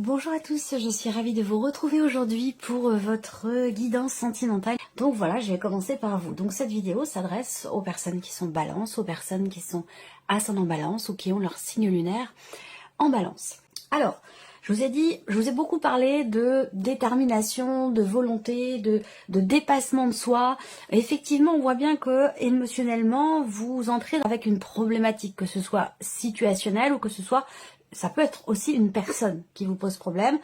Bonjour à tous, je suis ravie de vous retrouver aujourd'hui pour votre guidance sentimentale. Donc voilà, je vais commencer par vous. Donc cette vidéo s'adresse aux personnes qui sont balance, aux personnes qui sont ascendant balance ou qui ont leur signe lunaire en balance. Alors, je vous ai beaucoup parlé de détermination, de volonté, de dépassement de soi. Effectivement, on voit bien que émotionnellement, vous entrez avec une problématique, que ce soit situationnelle ou que ce soit, ça peut être aussi une personne qui vous pose problème.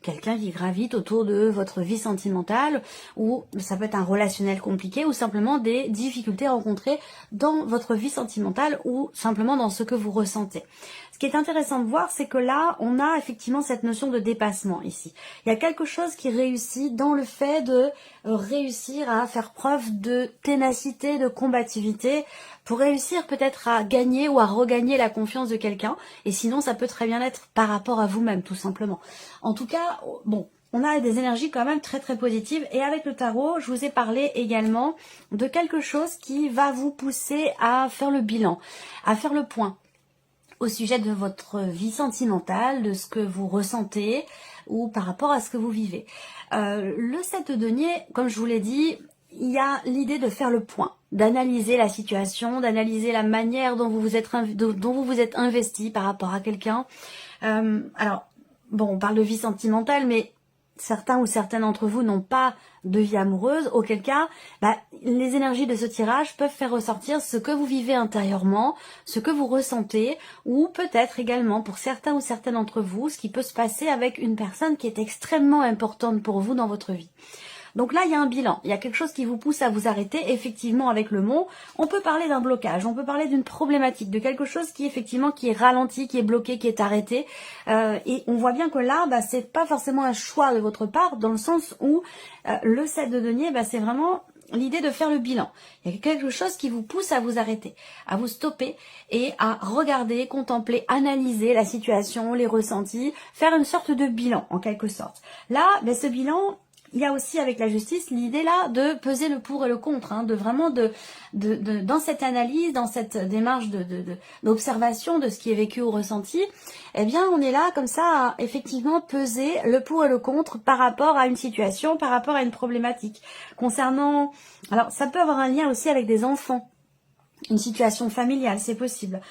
Quelqu'un qui gravite autour de votre vie sentimentale, ou ça peut être un relationnel compliqué, ou simplement des difficultés rencontrées dans votre vie sentimentale, ou simplement dans ce que vous ressentez. Ce qui est intéressant de voir, c'est que là, on a effectivement cette notion de dépassement ici. Il y a quelque chose qui réussit dans le fait de réussir à faire preuve de ténacité, de combativité, pour réussir peut-être à gagner ou à regagner la confiance de quelqu'un. Et sinon, ça peut très bien être par rapport à vous-même, tout simplement. En tout cas, bon, on a des énergies quand même très très positives. Et avec le tarot, je vous ai parlé également de quelque chose qui va vous pousser à faire le bilan, à faire le point au sujet de votre vie sentimentale, de ce que vous ressentez ou par rapport à ce que vous vivez. Le 7 de denier, comme je vous l'ai dit, il y a l'idée de faire le point, d'analyser la situation, d'analyser la manière dont vous vous êtes investi par rapport à quelqu'un. Alors, bon, on parle de vie sentimentale, mais certains ou certaines d'entre vous n'ont pas de vie amoureuse, auquel cas, les énergies de ce tirage peuvent faire ressortir ce que vous vivez intérieurement, ce que vous ressentez, ou peut-être également pour certains ou certaines d'entre vous, ce qui peut se passer avec une personne qui est extrêmement importante pour vous dans votre vie. Donc là, il y a un bilan, il y a quelque chose qui vous pousse à vous arrêter. Effectivement, avec le mot, on peut parler d'un blocage, on peut parler d'une problématique, de quelque chose qui effectivement qui est ralenti, qui est bloqué, qui est arrêté. Et on voit bien que là, c'est pas forcément un choix de votre part, dans le sens où le 7 de denier, c'est vraiment l'idée de faire le bilan. Il y a quelque chose qui vous pousse à vous arrêter, à vous stopper et à regarder, contempler, analyser la situation, les ressentis, faire une sorte de bilan en quelque sorte. Là, ce bilan, il y a aussi avec la justice l'idée là de peser le pour et le contre, de vraiment dans cette analyse, dans cette démarche d'observation de ce qui est vécu ou ressenti, eh bien on est là comme ça à effectivement peser le pour et le contre par rapport à une situation, par rapport à une problématique. Concernant, alors ça peut avoir un lien aussi avec des enfants, une situation familiale, c'est possible.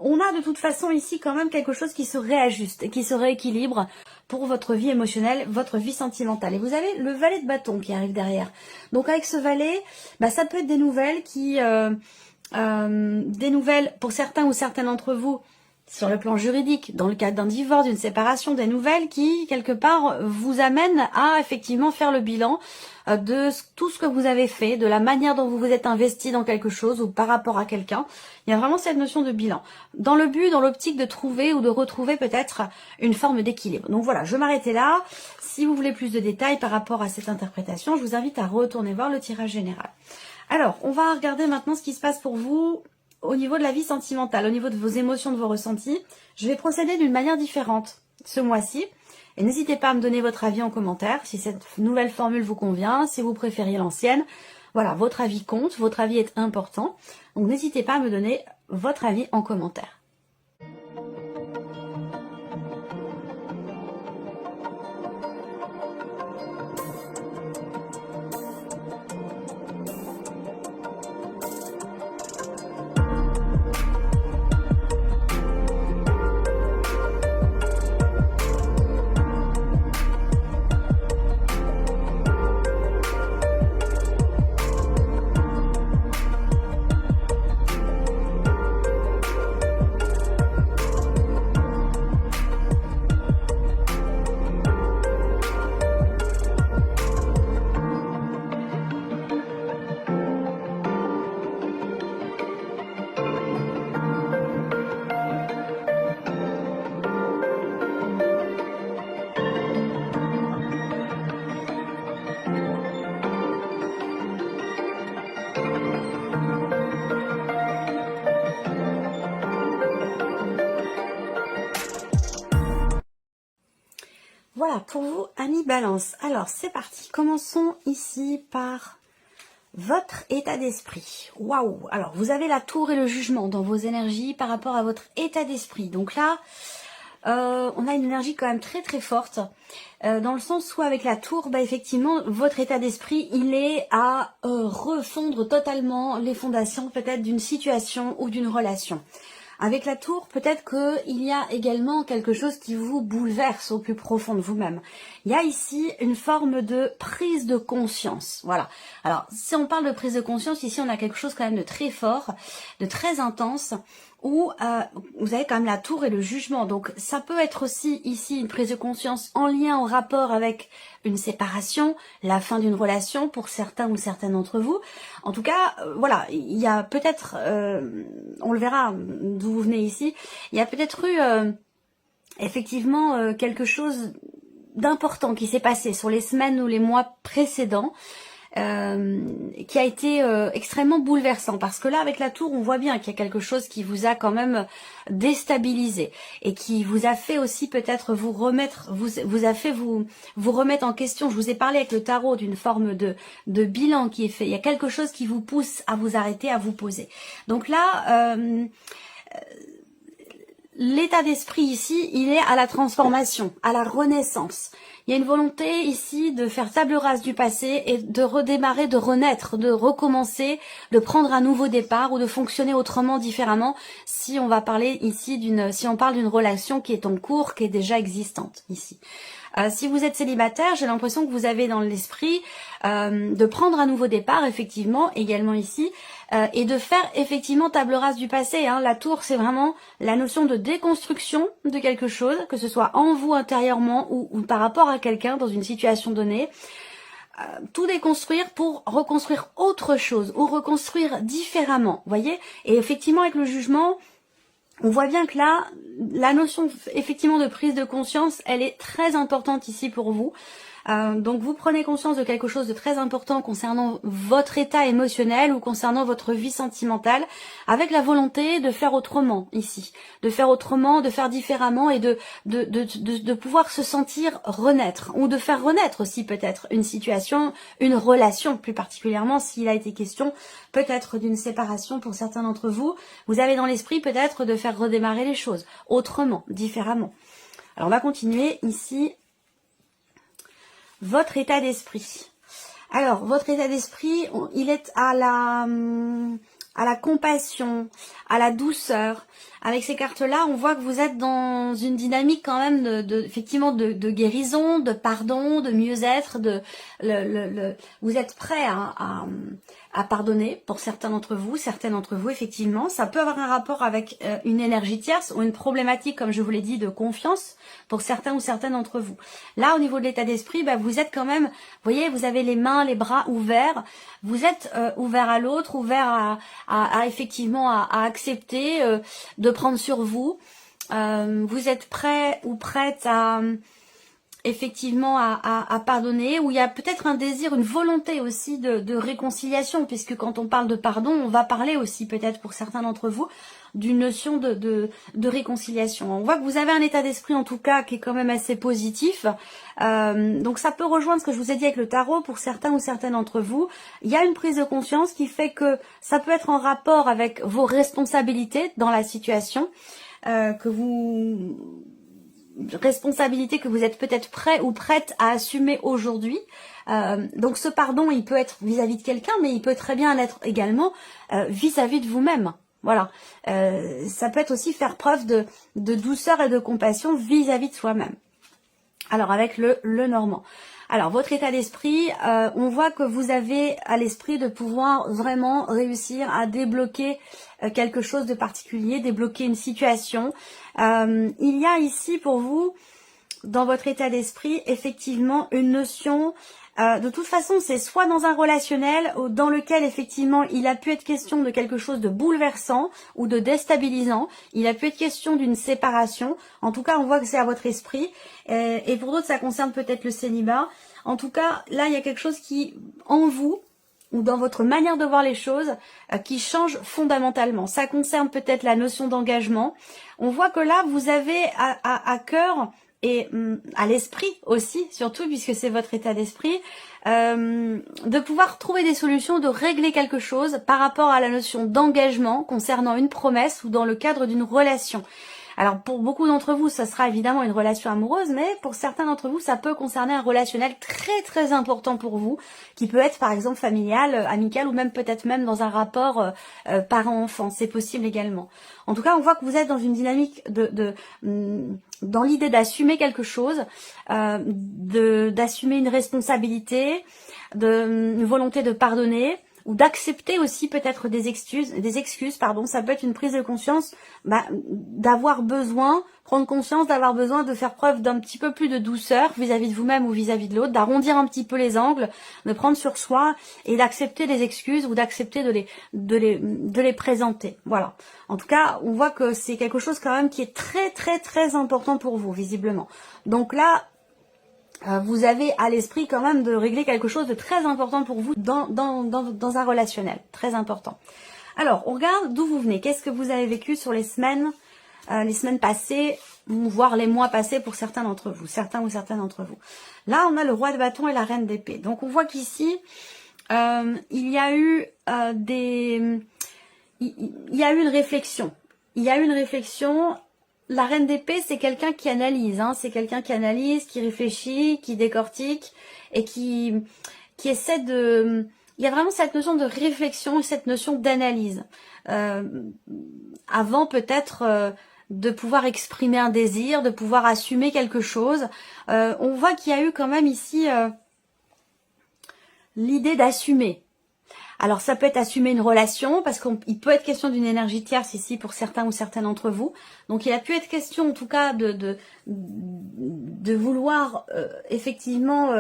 On a de toute façon ici quand même quelque chose qui se réajuste et qui se rééquilibre pour votre vie émotionnelle, votre vie sentimentale. Et vous avez le valet de bâton qui arrive derrière. Donc avec ce valet, ça peut être des nouvelles des nouvelles pour certains ou certaines d'entre vous sur le plan juridique, dans le cadre d'un divorce, d'une séparation, des nouvelles qui, quelque part, vous amènent à effectivement faire le bilan de tout ce que vous avez fait, de la manière dont vous vous êtes investi dans quelque chose ou par rapport à quelqu'un. Il y a vraiment cette notion de bilan, dans le but, dans l'optique de trouver ou de retrouver peut-être une forme d'équilibre. Donc voilà, je vais m'arrêter là. Si vous voulez plus de détails par rapport à cette interprétation, je vous invite à retourner voir le tirage général. Alors, on va regarder maintenant ce qui se passe pour vous au niveau de la vie sentimentale, au niveau de vos émotions, de vos ressentis. Je vais procéder d'une manière différente ce mois-ci. Et n'hésitez pas à me donner votre avis en commentaire, si cette nouvelle formule vous convient, si vous préfériez l'ancienne. Voilà, votre avis compte, votre avis est important. Donc n'hésitez pas à me donner votre avis en commentaire. Voilà, pour vous, amis Balance. Alors, c'est parti. Commençons ici par votre état d'esprit. Waouh! Alors, vous avez la tour et le jugement dans vos énergies par rapport à votre état d'esprit. Donc là, on a une énergie quand même très très forte, dans le sens où avec la tour, bah effectivement, votre état d'esprit, il est à refondre totalement les fondations peut-être d'une situation ou d'une relation. Avec la tour, peut-être qu'il y a également quelque chose qui vous bouleverse au plus profond de vous-même. Il y a ici une forme de prise de conscience. Voilà. Alors, si on parle de prise de conscience, ici, on a quelque chose quand même de très fort, de très intense, où vous avez quand même la tour et le jugement. Donc, ça peut être aussi ici une prise de conscience en lien, en rapport avec une séparation, la fin d'une relation pour certains ou certaines d'entre vous. En tout cas, voilà, il y a peut-être, on le verra d'où vous venez ici, il y a peut-être eu effectivement quelque chose d'important qui s'est passé sur les semaines ou les mois précédents, qui a été extrêmement bouleversant, parce que là avec la tour on voit bien qu'il y a quelque chose qui vous a quand même déstabilisé et qui vous a fait aussi peut-être vous remettre, vous a fait vous remettre en question. Je vous ai parlé avec le tarot d'une forme de bilan qui est fait. Il y a quelque chose qui vous pousse à vous arrêter, à vous poser. Donc là l'état d'esprit ici, il est à la transformation, à la renaissance. Il y a une volonté ici de faire table rase du passé et de redémarrer, de renaître, de recommencer, de prendre un nouveau départ ou de fonctionner autrement, différemment, si on va parler ici si on parle d'une relation qui est en cours, qui est déjà existante ici. Si vous êtes célibataire, j'ai l'impression que vous avez dans l'esprit de prendre un nouveau départ, effectivement, également ici, et de faire effectivement table rase du passé. Hein. La tour, c'est vraiment la notion de déconstruction de quelque chose, que ce soit en vous intérieurement ou par rapport à quelqu'un dans une situation donnée. Tout déconstruire pour reconstruire autre chose ou reconstruire différemment, voyez. Et effectivement, avec le jugement, on voit bien que là, la notion effectivement de prise de conscience, elle est très importante ici pour vous. Donc vous prenez conscience de quelque chose de très important concernant votre état émotionnel ou concernant votre vie sentimentale, avec la volonté de faire autrement ici, de faire autrement, de faire différemment et de pouvoir se sentir renaître, ou de faire renaître aussi peut-être une situation, une relation plus particulièrement s'il a été question peut-être d'une séparation pour certains d'entre vous. Vous avez dans l'esprit peut-être de faire redémarrer les choses autrement, différemment. Alors on va continuer ici. Votre état d'esprit. Alors, votre état d'esprit, il est à la compassion, à la douceur. Avec ces cartes-là, on voit que vous êtes dans une dynamique quand même effectivement de guérison, de pardon, de mieux-être. Vous êtes prêt à pardonner pour certains d'entre vous, certaines d'entre vous, effectivement. Ça peut avoir un rapport avec une énergie tierce ou une problématique, comme je vous l'ai dit, de confiance pour certains ou certaines d'entre vous. Là, au niveau de l'état d'esprit, bah, vous êtes quand même, vous voyez, vous avez les mains, les bras ouverts. Vous êtes ouvert à l'autre, ouvert à effectivement à accepter de prendre sur vous. Vous êtes prêt ou prête à effectivement à pardonner, où il y a peut-être un désir, une volonté aussi de réconciliation, puisque quand on parle de pardon, on va parler aussi peut-être pour certains d'entre vous d'une notion de réconciliation. On voit que vous avez un état d'esprit en tout cas qui est quand même assez positif, donc ça peut rejoindre ce que je vous ai dit avec le tarot pour certains ou certaines d'entre vous. Il y a une prise de conscience qui fait que ça peut être en rapport avec vos responsabilités dans la situation, responsabilité que vous êtes peut-être prêt ou prête à assumer aujourd'hui. Donc ce pardon, il peut être vis-à-vis de quelqu'un, mais il peut très bien l'être également vis-à-vis de vous-même. Voilà. Ça peut être aussi faire preuve de douceur et de compassion vis-à-vis de soi-même. Alors avec le normand. Alors votre état d'esprit, on voit que vous avez à l'esprit de pouvoir vraiment réussir à débloquer quelque chose de particulier, débloquer une situation. Il y a ici pour vous, dans votre état d'esprit, effectivement une notion, de toute façon c'est soit dans un relationnel dans lequel effectivement il a pu être question de quelque chose de bouleversant ou de déstabilisant, il a pu être question d'une séparation, en tout cas on voit que c'est à votre esprit, et pour d'autres ça concerne peut-être le célibat. En tout cas là il y a quelque chose qui en vous ou dans votre manière de voir les choses qui change fondamentalement. Ça concerne peut-être la notion d'engagement. On voit que là vous avez à cœur et à l'esprit aussi, surtout puisque c'est votre état d'esprit, de pouvoir trouver des solutions, de régler quelque chose par rapport à la notion d'engagement concernant une promesse ou dans le cadre d'une relation. Alors pour beaucoup d'entre vous, ça sera évidemment une relation amoureuse, mais pour certains d'entre vous, ça peut concerner un relationnel très très important pour vous, qui peut être par exemple familial, amical, ou même peut-être même dans un rapport parent-enfant. C'est possible également. En tout cas, on voit que vous êtes dans une dynamique dans l'idée d'assumer quelque chose, d'assumer une responsabilité, une volonté de pardonner, ou d'accepter aussi peut-être des excuses, pardon. Ça peut être une prise de conscience, d'avoir besoin, prendre conscience d'avoir besoin de faire preuve d'un petit peu plus de douceur vis-à-vis de vous-même ou vis-à-vis de l'autre, d'arrondir un petit peu les angles, de prendre sur soi et d'accepter les excuses ou d'accepter de les présenter. Voilà. En tout cas, on voit que c'est quelque chose quand même qui est très très très important pour vous, visiblement. Donc là, vous avez à l'esprit quand même de régler quelque chose de très important pour vous dans un relationnel, très important. Alors, on regarde d'où vous venez. Qu'est-ce que vous avez vécu sur les semaines passées, voire les mois passés pour certains d'entre vous, certains ou certaines d'entre vous. Là, on a le roi de bâton et la reine d'épée. Donc, on voit qu'ici, il y a eu une réflexion. Il y a eu une réflexion. La reine d'épée, c'est quelqu'un qui analyse, c'est quelqu'un qui analyse, qui réfléchit, qui décortique et qui essaie de... Il y a vraiment cette notion de réflexion et cette notion d'analyse. Avant peut-être de pouvoir exprimer un désir, de pouvoir assumer quelque chose. On voit qu'il y a eu quand même ici l'idée d'assumer. Alors ça peut être assumer une relation, parce qu'il peut être question d'une énergie tierce ici pour certains ou certaines d'entre vous. Donc il a pu être question en tout cas de vouloir effectivement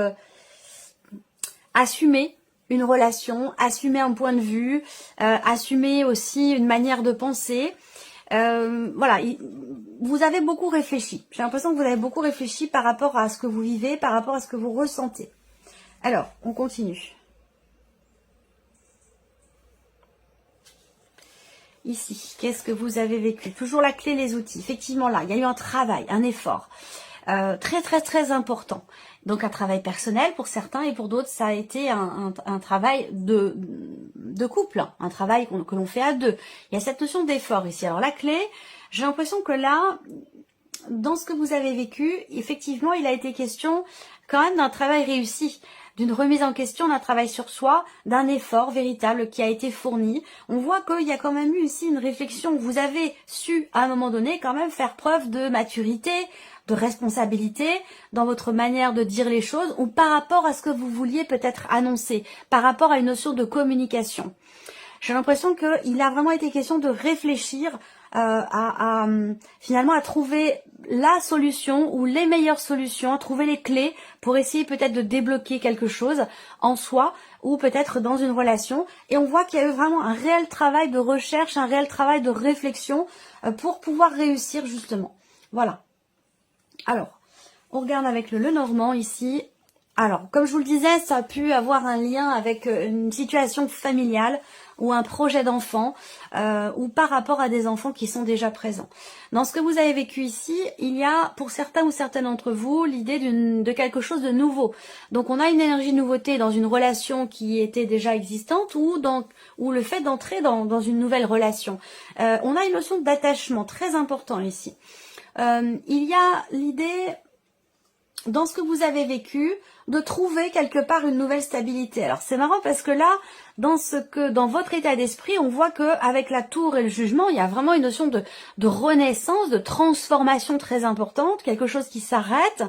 assumer une relation, assumer un point de vue, assumer aussi une manière de penser. Voilà, vous avez beaucoup réfléchi. J'ai l'impression que vous avez beaucoup réfléchi par rapport à ce que vous vivez, par rapport à ce que vous ressentez. Alors, on continue. Ici, qu'est-ce que vous avez vécu? Toujours la clé, les outils. Effectivement, là, il y a eu un travail, un effort très, très, très important. Donc, un travail personnel pour certains et pour d'autres, ça a été un travail de couple, un travail que l'on fait à deux. Il y a cette notion d'effort ici. Alors, la clé, j'ai l'impression que là, dans ce que vous avez vécu, effectivement, il a été question quand même d'un travail réussi, d'une remise en question, d'un travail sur soi, d'un effort véritable qui a été fourni. On voit qu'il y a quand même eu ici une réflexion. Vous avez su, à un moment donné, quand même faire preuve de maturité, de responsabilité dans votre manière de dire les choses ou par rapport à ce que vous vouliez peut-être annoncer, par rapport à une notion de J'ai l'impression qu'il a vraiment été question de réfléchir finalement à trouver la solution ou les meilleures solutions, à trouver les clés pour essayer peut-être de débloquer quelque chose en soi ou peut-être dans une relation. Et on voit qu'il y a eu vraiment un réel travail de recherche, un réel travail de réflexion pour pouvoir réussir justement. Voilà. Alors, on regarde avec le Lenormand ici. Alors, comme je vous le disais, ça a pu avoir un lien avec une situation familiale ou un projet d'enfant ou par rapport à des enfants qui sont déjà présents. Dans ce que vous avez vécu ici, il y a pour certains ou certaines d'entre vous l'idée de quelque chose de nouveau. Donc on a une énergie de nouveauté dans une relation qui était déjà existante ou le fait d'entrer dans une nouvelle relation. On a une notion d'attachement très important ici. Il y a l'idée, dans ce que vous avez vécu, de trouver quelque part une nouvelle stabilité. Alors c'est marrant parce que là, dans votre état d'esprit, on voit que avec la tour et le jugement, il y a vraiment une notion de renaissance, de transformation très importante, quelque chose qui s'arrête,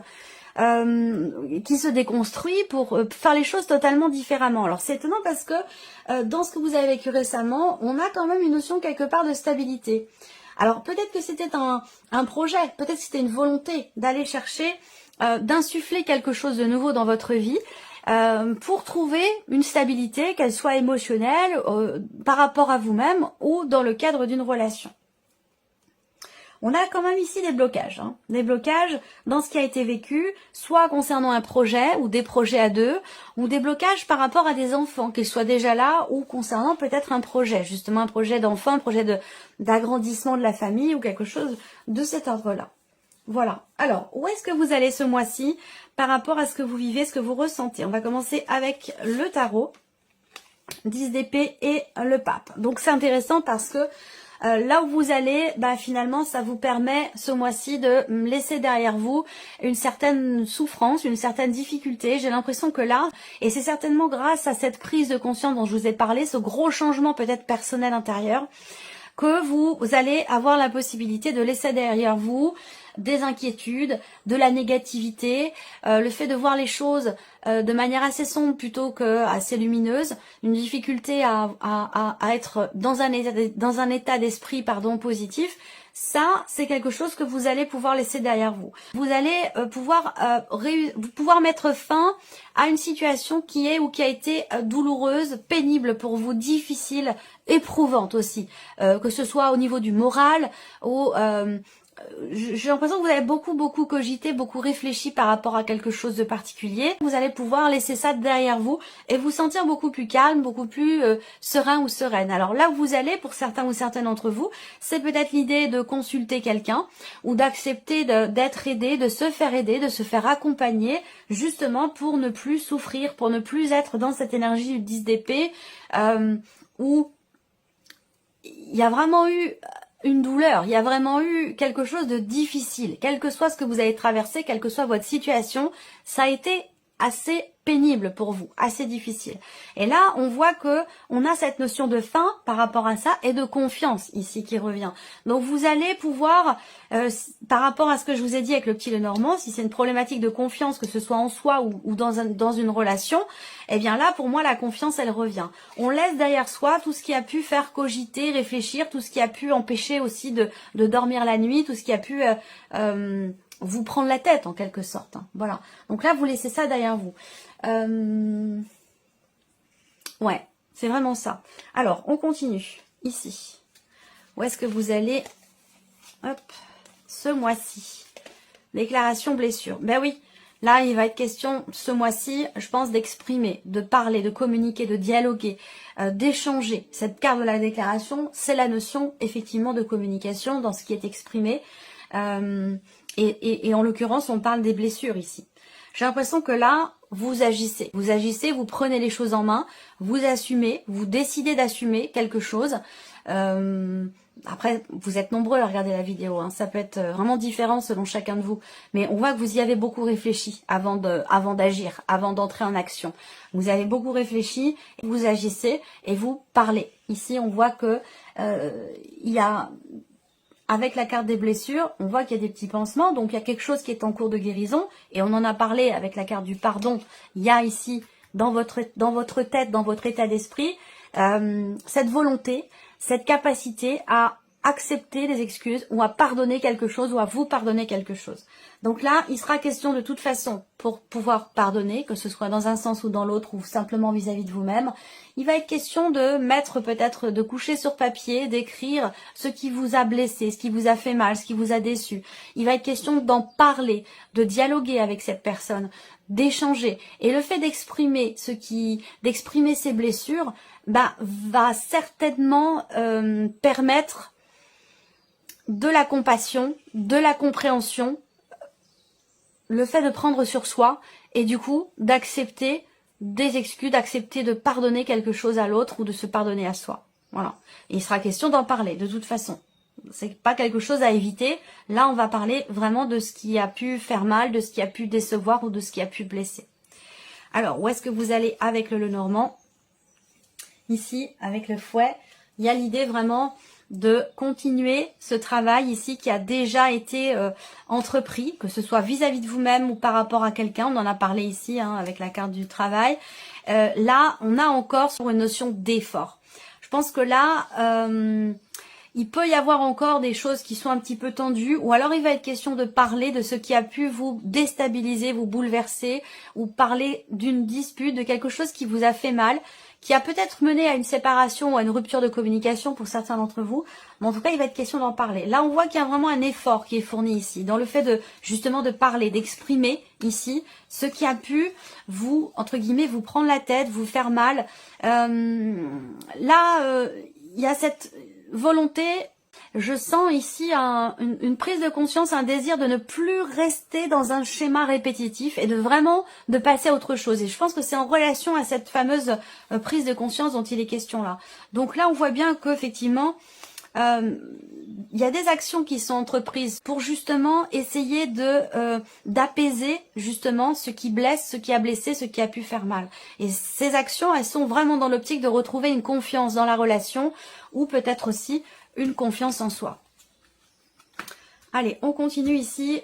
qui se déconstruit pour faire les choses totalement différemment. Alors c'est étonnant parce que dans ce que vous avez vécu récemment, on a quand même une notion quelque part de stabilité. Alors peut-être que c'était un projet, peut-être que c'était une volonté d'aller chercher, d'insuffler quelque chose de nouveau dans votre vie pour trouver une stabilité, qu'elle soit émotionnelle, par rapport à vous-même ou dans le cadre d'une relation. On a quand même ici des blocages dans ce qui a été vécu, soit concernant un projet ou des projets à deux, ou des blocages par rapport à des enfants, qu'ils soient déjà là, ou concernant peut-être un projet, justement un projet d'enfant, un projet d'agrandissement de la famille, ou quelque chose de cet ordre-là. Voilà. Alors, où est-ce que vous allez ce mois-ci par rapport à ce que vous vivez, ce que vous ressentez? On va commencer avec le tarot, 10 d'épée et le pape. Donc c'est intéressant parce que là où vous allez, bah, finalement, ça vous permet ce mois-ci de laisser derrière vous une certaine souffrance, une certaine difficulté. J'ai l'impression que là, et c'est certainement grâce à cette prise de conscience dont je vous ai parlé, ce gros changement peut-être personnel intérieur, que vous allez avoir la possibilité de laisser derrière vous des inquiétudes, de la négativité, le fait de voir les choses de manière assez sombre plutôt que assez lumineuse, une difficulté à être dans un état d'esprit positif. Ça, c'est quelque chose que vous allez pouvoir laisser derrière vous. Vous allez pouvoir mettre fin à une situation qui est ou qui a été douloureuse, pénible pour vous, difficile, éprouvante aussi. Que ce soit au niveau du moral, j'ai l'impression que vous avez beaucoup cogité, beaucoup réfléchi par rapport à quelque chose de particulier. Vous allez pouvoir laisser ça derrière vous et vous sentir beaucoup plus calme, beaucoup plus serein ou sereine. Alors là où vous allez, pour certains ou certaines d'entre vous, c'est peut-être l'idée de consulter quelqu'un ou d'accepter d'être aidé, de se faire accompagner, justement pour ne plus souffrir, pour ne plus être dans cette énergie du 10 d'épée où il y a vraiment eu une douleur, il y a vraiment eu quelque chose de difficile, quel que soit ce que vous avez traversé, quelle que soit votre situation, ça a été assez pénible pour vous, assez difficile. Et là, on voit que on a cette notion de fin par rapport à ça et de confiance ici qui revient. Donc vous allez pouvoir, par rapport à ce que je vous ai dit avec le petit Lenormand, si c'est une problématique de confiance, que ce soit en soi ou dans une relation, eh bien là, pour moi, la confiance, elle revient. On laisse derrière soi tout ce qui a pu faire cogiter, réfléchir, tout ce qui a pu empêcher aussi de dormir la nuit, tout ce qui a pu vous prendre la tête en quelque sorte. Hein. Voilà. Donc là, vous laissez ça derrière vous. Ouais, c'est vraiment ça. Alors, on continue. Ici. Où est-ce que vous allez? Hop. Ce mois-ci. Déclaration blessure. Ben oui. Là, il va être question, ce mois-ci, je pense, d'exprimer, de parler, de communiquer, de dialoguer, d'échanger. Cette carte de la déclaration, c'est la notion, effectivement, de communication dans ce qui est exprimé. Et en l'occurrence, on parle des blessures ici. J'ai l'impression que là, vous agissez. Vous agissez, vous prenez les choses en main, vous assumez, vous décidez d'assumer quelque chose. Après, vous êtes nombreux à regarder la vidéo. Hein. Ça peut être vraiment différent selon chacun de vous. Mais on voit que vous y avez beaucoup réfléchi avant d'agir, avant d'entrer en action. Vous avez beaucoup réfléchi, vous agissez et vous parlez. Ici, on voit que il y a... Avec la carte des blessures, on voit qu'il y a des petits pansements, donc il y a quelque chose qui est en cours de guérison, et on en a parlé avec la carte du pardon. Il y a ici, dans votre tête, dans votre état d'esprit, cette volonté, cette capacité à accepter des excuses ou à pardonner quelque chose ou à vous pardonner quelque chose. Donc là, il sera question de toute façon, pour pouvoir pardonner, que ce soit dans un sens ou dans l'autre ou simplement vis-à-vis de vous-même, il va être question de mettre peut-être, de coucher sur papier, d'écrire ce qui vous a blessé, ce qui vous a fait mal, ce qui vous a déçu. Il va être question d'en parler, de dialoguer avec cette personne, d'échanger. Et le fait d'exprimer d'exprimer ces blessures, bah, va certainement permettre de la compassion, de la compréhension, le fait de prendre sur soi et du coup d'accepter des excuses, d'accepter de pardonner quelque chose à l'autre ou de se pardonner à soi. Voilà. Et il sera question d'en parler de toute façon. C'est pas quelque chose à éviter. Là, on va parler vraiment de ce qui a pu faire mal, de ce qui a pu décevoir ou de ce qui a pu blesser. Alors, où est-ce que vous allez avec le Lenormand? Ici, avec le fouet, il y a l'idée vraiment de continuer ce travail ici qui a déjà été entrepris, que ce soit vis-à-vis de vous-même ou par rapport à quelqu'un. On en a parlé ici hein, avec la carte du travail. Là, on a encore sur une notion d'effort. Je pense que là, il peut y avoir encore des choses qui sont un petit peu tendues, ou alors il va être question de parler de ce qui a pu vous déstabiliser, vous bouleverser, ou parler d'une dispute, de quelque chose qui vous a fait mal, qui a peut-être mené à une séparation ou à une rupture de communication pour certains d'entre vous, mais en tout cas il va être question d'en parler. Là on voit qu'il y a vraiment un effort qui est fourni ici, dans le fait de justement de parler, d'exprimer ici ce qui a pu vous, entre guillemets, vous prendre la tête, vous faire mal. Il y a cette volonté, je sens ici une prise de conscience, un désir de ne plus rester dans un schéma répétitif et de vraiment de passer à autre chose. Et je pense que c'est en relation à cette fameuse prise de conscience dont il est question là. Donc là, on voit bien qu'effectivement, il y a des actions qui sont entreprises pour justement essayer d'apaiser justement ce qui blesse, ce qui a blessé, ce qui a pu faire mal. Et ces actions, elles sont vraiment dans l'optique de retrouver une confiance dans la relation ou peut-être aussi une confiance en soi. Allez, on continue ici.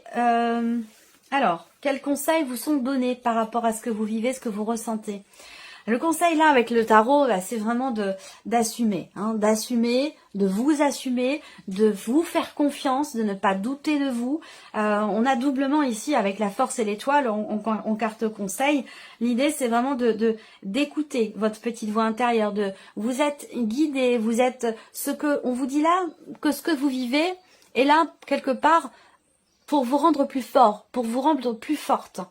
Alors, quels conseils vous sont donnés par rapport à ce que vous vivez, ce que vous ressentez? Le conseil là avec le tarot, bah, c'est vraiment d'assumer, d'assumer, de vous assumer, de vous faire confiance, de ne pas douter de vous. On a doublement ici avec la force et l'étoile en carte conseil. L'idée c'est vraiment d'écouter votre petite voix intérieure. Vous êtes guidé, vous êtes ce que on vous dit là, que ce que vous vivez est là quelque part pour vous rendre plus fort, pour vous rendre plus forte.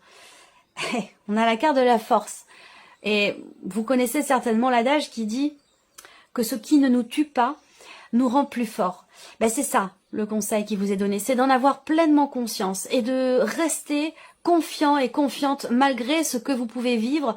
On a la carte de la force. Et vous connaissez certainement l'adage qui dit que ce qui ne nous tue pas nous rend plus forts. Ben c'est ça le conseil qui vous est donné, c'est d'en avoir pleinement conscience et de rester confiant et confiante malgré ce que vous pouvez vivre,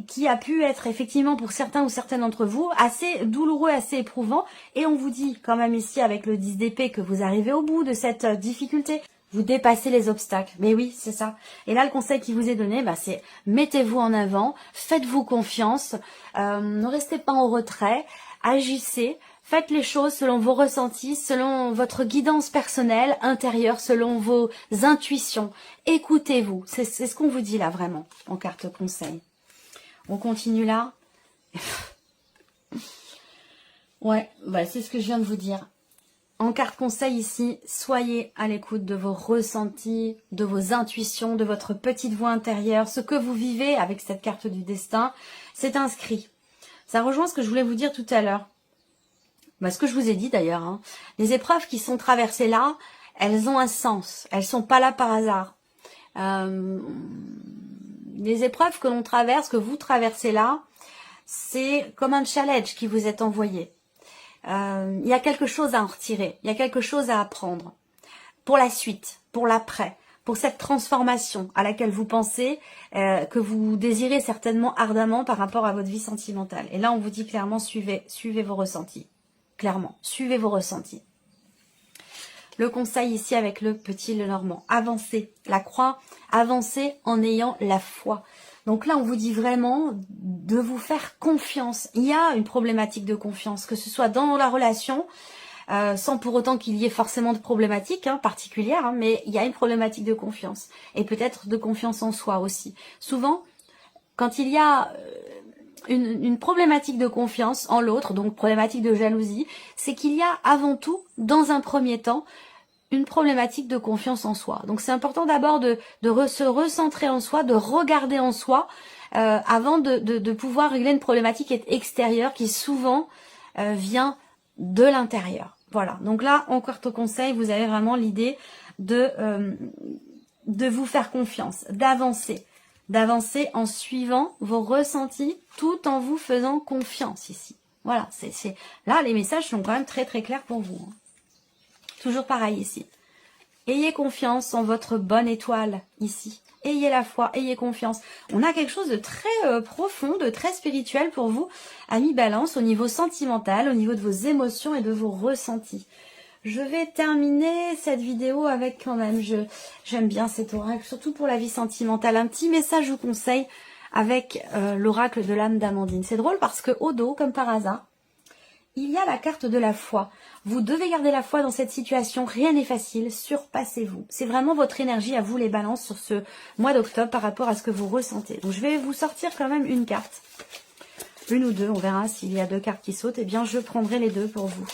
qui a pu être effectivement pour certains ou certaines d'entre vous assez douloureux, assez éprouvant. Et on vous dit quand même ici avec le 10 d'épée que vous arrivez au bout de cette difficulté. Vous dépassez les obstacles. Mais oui, c'est ça. Et là, le conseil qui vous est donné, bah, c'est mettez-vous en avant, faites-vous confiance, ne restez pas en retrait, agissez, faites les choses selon vos ressentis, selon votre guidance personnelle, intérieure, selon vos intuitions. Écoutez-vous. C'est ce qu'on vous dit là, vraiment, en carte conseil. On continue là. Ouais, bah, c'est ce que je viens de vous dire. En carte conseil ici, soyez à l'écoute de vos ressentis, de vos intuitions, de votre petite voix intérieure. Ce que vous vivez avec cette carte du destin, c'est inscrit. Ça rejoint ce que je voulais vous dire tout à l'heure. Bah, ce que je vous ai dit d'ailleurs. Les épreuves qui sont traversées là, elles ont un sens. Elles sont pas là par hasard. Les épreuves que l'on traverse, que vous traversez là, c'est comme un challenge qui vous est envoyé. Il y a quelque chose à en retirer, il y a quelque chose à apprendre pour la suite, pour l'après, pour cette transformation à laquelle vous pensez, que vous désirez certainement ardemment par rapport à votre vie sentimentale. Et là, on vous dit clairement, suivez vos ressentis. Clairement, suivez vos ressentis. Le conseil ici avec le petit Lenormand, avancez, la croix, avancez en ayant la foi. Donc là, on vous dit vraiment de vous faire confiance. Il y a une problématique de confiance, que ce soit dans la relation, sans pour autant qu'il y ait forcément de problématique particulière, mais il y a une problématique de confiance. Et peut-être de confiance en soi aussi. Souvent, quand il y a une problématique de confiance en l'autre, donc problématique de jalousie, c'est qu'il y a avant tout, dans un premier temps, une problématique de confiance en soi. Donc c'est important d'abord de se recentrer en soi, de regarder en soi, avant de pouvoir régler une problématique extérieure qui souvent vient de l'intérieur. Voilà, donc là, en carte conseil, vous avez vraiment l'idée de vous faire confiance, d'avancer en suivant vos ressentis, tout en vous faisant confiance ici. Voilà, là, les messages sont quand même très très clairs pour vous. Toujours pareil ici. Ayez confiance en votre bonne étoile ici. Ayez la foi, ayez confiance. On a quelque chose de très profond, de très spirituel pour vous, amis Balance, au niveau sentimental, au niveau de vos émotions et de vos ressentis. Je vais terminer cette vidéo avec quand même, j'aime bien cet oracle, surtout pour la vie sentimentale. Un petit message ou conseil avec l'oracle de l'âme d'Amandine. C'est drôle parce que au dos, comme par hasard, il y a la carte de la foi. Vous devez garder la foi dans cette situation. Rien n'est facile. Surpassez-vous. C'est vraiment votre énergie à vous les balances sur ce mois d'octobre par rapport à ce que vous ressentez. Donc je vais vous sortir quand même une carte. Une ou deux. On verra s'il y a deux cartes qui sautent. Eh bien je prendrai les deux pour vous.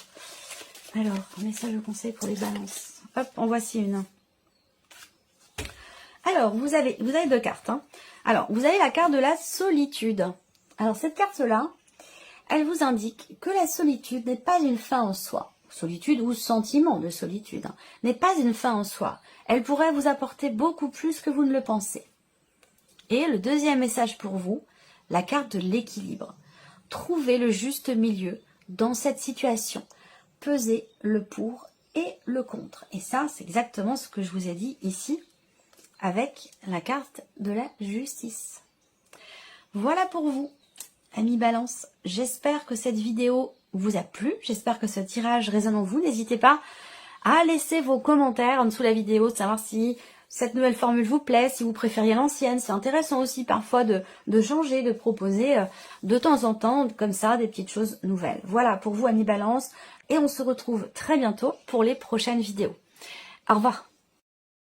Alors, un message de conseil pour les balances. Hop, en voici une. Alors, vous avez deux cartes. Alors, vous avez la carte de la solitude. Alors, cette carte-là, elle vous indique que la solitude n'est pas une fin en soi. Solitude ou sentiment de solitude n'est pas une fin en soi. Elle pourrait vous apporter beaucoup plus que vous ne le pensez. Et le deuxième message pour vous, la carte de l'équilibre. Trouvez le juste milieu dans cette situation. Pesez le pour et le contre. Et ça, c'est exactement ce que je vous ai dit ici avec la carte de la justice. Voilà pour vous. Amis Balance, j'espère que cette vidéo vous a plu. J'espère que ce tirage résonne en vous. N'hésitez pas à laisser vos commentaires en dessous de la vidéo, de savoir si cette nouvelle formule vous plaît, si vous préfériez l'ancienne. C'est intéressant aussi parfois de changer, de proposer de temps en temps, comme ça, des petites choses nouvelles. Voilà pour vous, amis Balance, et on se retrouve très bientôt pour les prochaines vidéos. Au revoir.